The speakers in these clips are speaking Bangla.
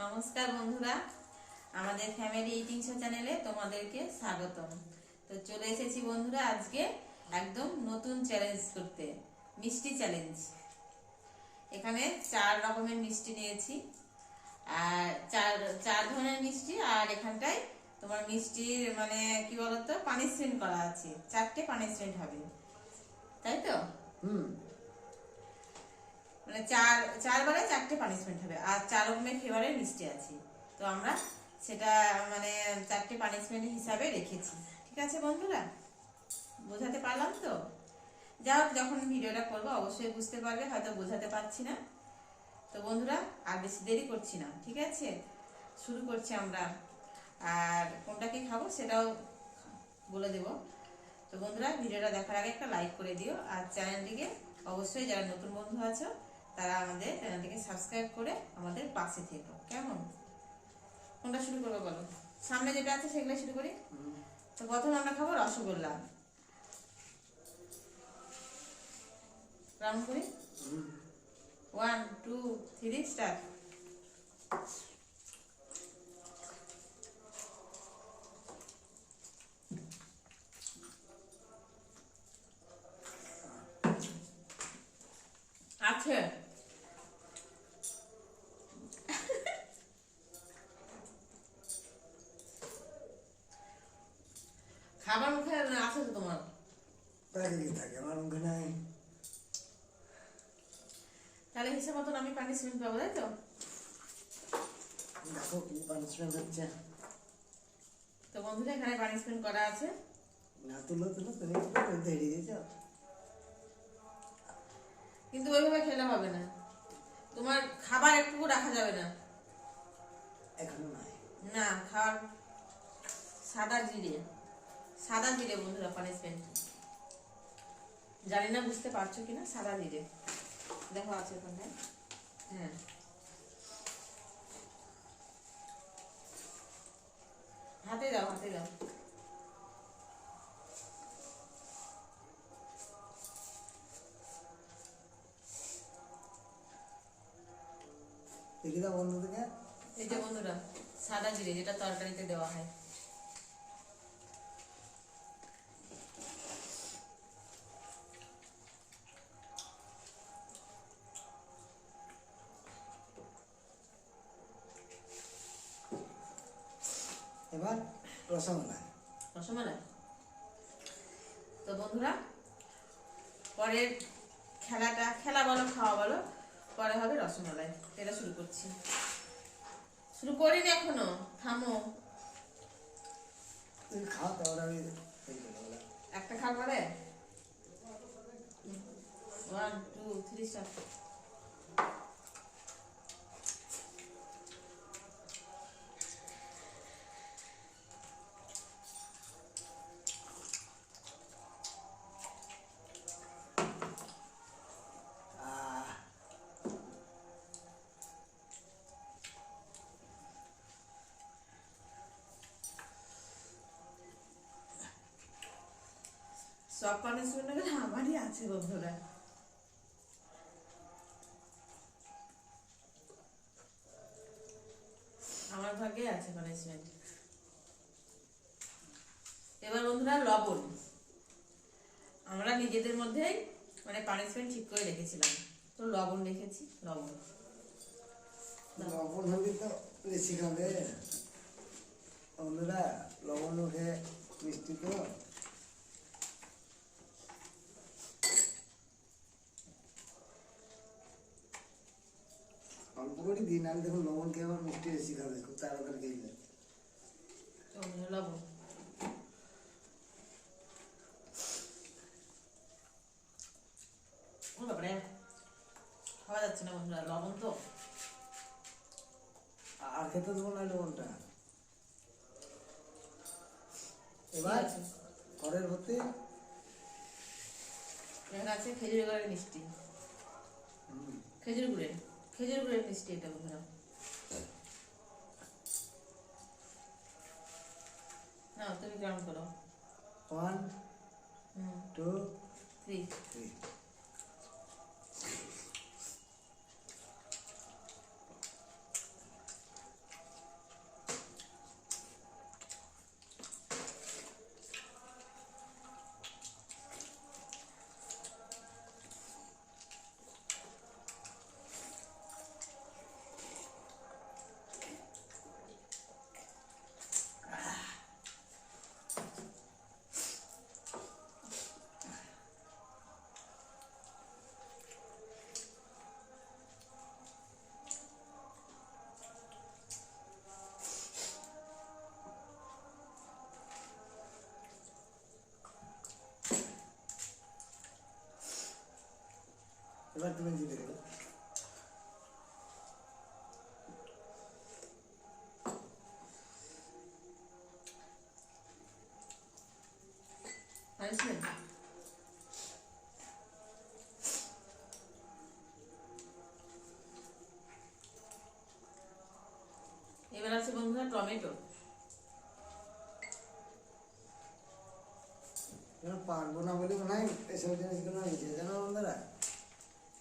নমস্কার বন্ধুরা, আমাদের ফ্যামিলি ইটিং শো চ্যানেলে তোমাদেরকে স্বাগতম। তো চলে এসেছি বন্ধুরা আজকে একদম নতুন চ্যালেঞ্জ করতে, মিষ্টি চ্যালেঞ্জ। এখানে 4 রকমের মিষ্টি নিয়েছি, আর চার ধরনের মিষ্টি। আর এখানটায় তোমার মিষ্টির মানে কি বলতো পানিশমেন্ট করা আছে, 4টে পানিশমেন্ট হবে, তাই তো? মানে চারবারে 4টে পানিশমেন্ট হবে, আর 4 রকমের ফ্লেভারের মিষ্টি আছে। তো আমরা সেটা মানে 4টে পানিশমেন্ট হিসাবে রেখেছি। ঠিক আছে বন্ধুরা, বোঝাতে পারলাম তো? যাই হোক, যখন ভিডিওটা করবো অবশ্যই বুঝতে পারবে, হয়তো বোঝাতে পারছি না। তো বন্ধুরা আর বেশি দেরি করছি না, ঠিক আছে, শুরু করছি আমরা। আর কোনটা কি খাবো সেটাও বলে দেব। তো বন্ধুরা ভিডিওটা দেখার আগে একটা লাইক করে দিও, আর চ্যানেলটিকে অবশ্যই যারা নতুন বন্ধু আছো তারা আমাদের চ্যানেলটিকে সাবস্ক্রাইব করে আমাদের পাশে থেকো, কেমন? কোনটা শুরু করবো বলো? সামনে যেটা আছে সেগুলো শুরু করি। তো প্রথমে আমরা খাবো রসগোল্লা। রাউন্ড করি, 1 2 3 স্টার্ট। আছে খাবার মুখে আছে তো তোমার? আমার মুখে নাই। তাহলে হিসেব মতন আমি পানিশমেন্ট পাবো, তাই তো? দেখো কি পানিশমেন্ট হচ্ছে। তো বন্ধুরা এখানে পানিশমেন্ট করা আছে। না তুলো তুমি দেরি দিয়েছ। কিন্তু ওইভাবে খেলে হবে না, তোমার খাবার একটুকু রাখা যাবে না। এখনো নাই না খাবার, সাদা জিরে বন্ধুরা পানিশমেন্ট। জানি না বুঝতে পারছো কিনা, সাদা জিরে দেখো আছে ওখানে। হ্যাঁ, হাতে দাও। দেখি দাও বন্ধু থেকে। এই যে বন্ধুরা সাদা জিরে, যেটা তরকারিতে দেওয়া হয়। এবার রসমালাই। তো বন্ধুরা পরের খেলা বলো খাওয়া বলো, পরে হবে রসমালাই। এটা শুরু করছি, শুরু করিনি এখনো, থামো। তুমি খাও, তাহলে আমি একটা খাওয়া পরে 1 2 3 স্টার্ট। সব পানিশমেন্ট আমারই আছে বন্ধুরা। আমার ভাগ্যে আছে পানিশমেন্ট। এবার বন্ধুরা লবণ, আমরা নিজেদের মধ্যেই মানে পানিশমেন্ট ঠিক করে রেখেছিলাম, তো লবণ রেখেছি। লবণ লবণ হলে তো বেশি খাবে বন্ধুরা। লবণ মুখে মিষ্টি তো। অল্প করে দিন, আমি দেখুন লবণ খেয়ে আবার মিষ্টি বেশি খাবে, খুব তাড়াতাড়ি খেয়ে যায়। লবণ বাবারে খাওয়া যাচ্ছে না বন্ধুরা, লবণ তো। আর খেতে দেবো না লবণটা। এবার ঘরের ভর্তি এখানে আছে খেজুর গুড়ের মিষ্টি, খেজুর গুড়ের মিষ্টি এটা বন্ধুরা। না তুমি গ্রাউন্ড করো। 1 2 3 3। এবার তুমি জিতে গেলে। পানিশমেন্ট এবার আছে বন্ধুরা টমেটো। পারবো না বলে মনে হয় এসব জিনিসগুলো নিচে জানো বন্ধুরা,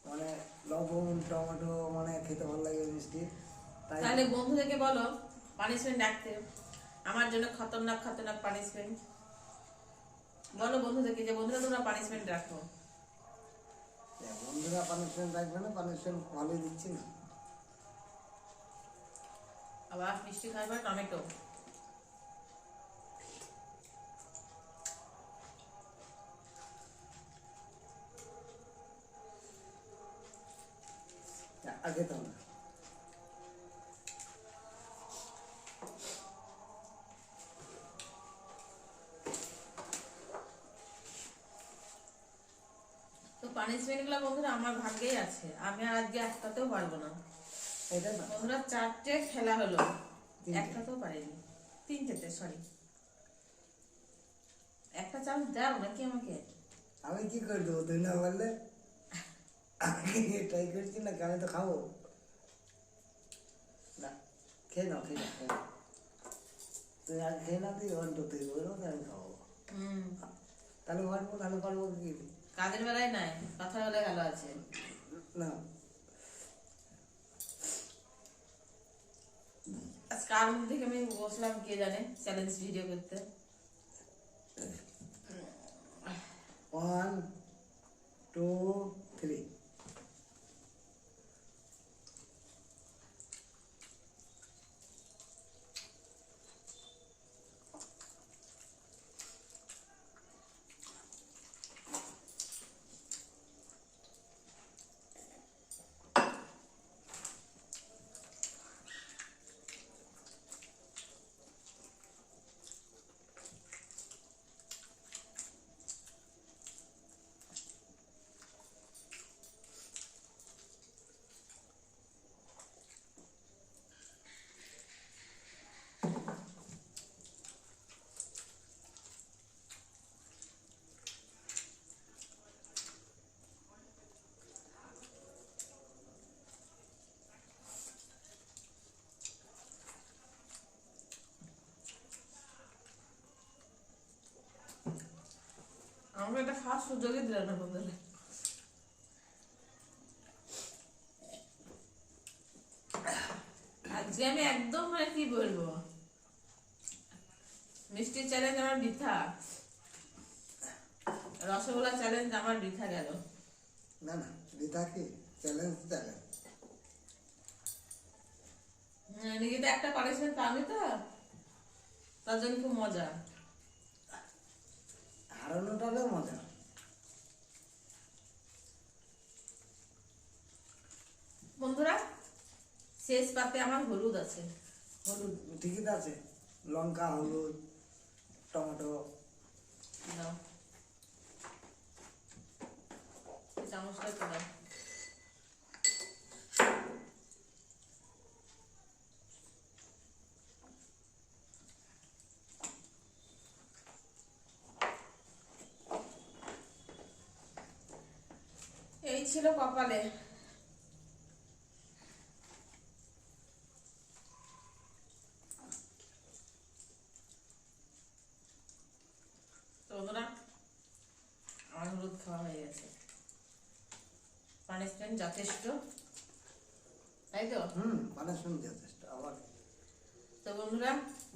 মানে লবণ টমেটো মানে খেতে ভালো লাগে মিষ্টি, তাই তাহলে বন্ধুদেরকে বলো পানিশমেন্ট রাখতে, আমার জন্য খতরনাক খতরনাক পানিশমেন্ট বলো বন্ধুদেরকে যে বন্ধুরা তোমরা পানিশমেন্ট রাখো। বন্ধুরা পানিশমেন্ট রাখবে না, পানিশমেন্ট ভালোই দিচ্ছি না। আবার মিষ্টি খাবার টমেটো। আগে তো না তো পানিশমেন্ট গুলো বন্ধুরা আমার ভাগ্যেই আছে, আমি আর আজকে একটাতেও পারবো না। এটা না বন্ধুরা 4টে খেলা হলো, তিনটে। একটাতেও পারিনি। 3টেতে সরি, একটা চান্স দাও নাকি আমাকে। আমি কি করে দেবো তুই না বললে, আমি ট্রাই করছি না, আমি তো খাবো না। খেয়ে নাও খেয়ে নাও খেয়ে নাও, তুই আর খেয়ে না, তুই অন্তত তুই বলো আমি খাবো। তাহলে পারবো, তাহলে পারবো কি কাজের বেলায় নাই, কথার বেলায় ভালো আছে। না। আজ কার মুখ থেকে আমি বসলাম কে জানে চ্যালেঞ্জ ভিডিও করতে। 1 2 3 আমাকে একটা খাওয়ার সুযোগই দিল না বন্ধুরা। আজকে আমি একদম মানে কি বলবো, মিষ্টি চ্যালেঞ্জ আমার বৃথা, রসগোল্লা চ্যালেঞ্জ আমার বৃথা গেল। না না রিতা কি চ্যালেঞ্জ চ্যালেঞ্জ নিজে তো একটা পানিশমেন্ট পাবি তো, তার জন্য খুব মজা। হারানোটারও মজা। বন্ধুরা শেষ পাতে আমার হলুদ আছে। হলুদ ঠিকই তো আছে, লঙ্কা হলুদ টমেটো। দাও চামচটা একটু দাও। এই ছিল কপালে। তো বন্ধুরা আমার হলুদ খাওয়া হয়ে গেছে, পানিশমেন্ট যথেষ্ট, তাই তো। পানিশমেন্ট যথেষ্ট আবার। তো বন্ধুরা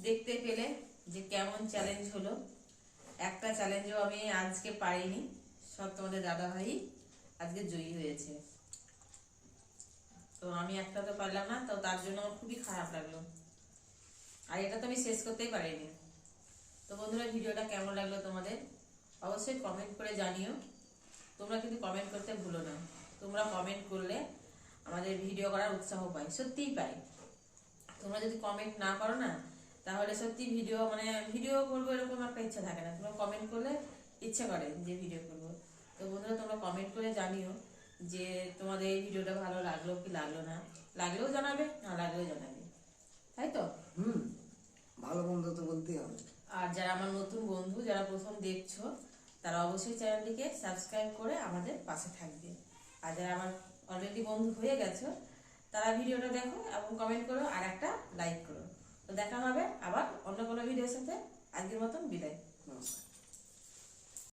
দেখতে পেলে যে কেমন চ্যালেঞ্জ হলো। একটা চ্যালেঞ্জও আমি আজকে পারিনি, সব তোমাদের দাদা ভাই আজকে জয়ী হয়েছে। তো আমি একটা তো পারলাম না, তো তার জন্য আমার খুবই খারাপ লাগলো, আর এটা তো আমি শেষ করতেই পারিনি। তো বন্ধুরা ভিডিওটা কেমন লাগলো তোমাদের অবশ্যই কমেন্ট করে জানিও। তোমরা কিন্তু কমেন্ট করতে ভুলো না, তোমরা কমেন্ট করলে আমাদের ভিডিও করার উৎসাহ পাই, সত্যিই পাই। তোমরা যদি কমেন্ট না করো না তাহলে সত্যি ভিডিও করবো এরকম একটা ইচ্ছা থাকে না। তোমরা কমেন্ট করলে ইচ্ছা করে যে ভিডিও করবো। তো বন্ধুরা তোমরা কমেন্ট করে জানিও যে তোমাদের এই ভিডিওটা ভালো লাগলো কি লাগলো না, লাগলেও জানাবে, না লাগলেও জানাবে, তাই তো? হুম, ভালো বন্ধু তো বলতেই হবে। আর যারা আমার নতুন বন্ধু, যারা প্রথম দেখছো, তারা অবশ্যই চ্যানেলটিকে সাবস্ক্রাইব করে আমাদের পাশে থাকবে। আর যারা আমার অলরেডি বন্ধু হয়ে গেছো, তারা ভিডিওটা দেখো এবং কমেন্ট করো আর একটা লাইক করো। তো দেখা হবে আবার অন্য কোনো ভিডিওর সাথে। আজকের মতন বিদায়। নমস্কার।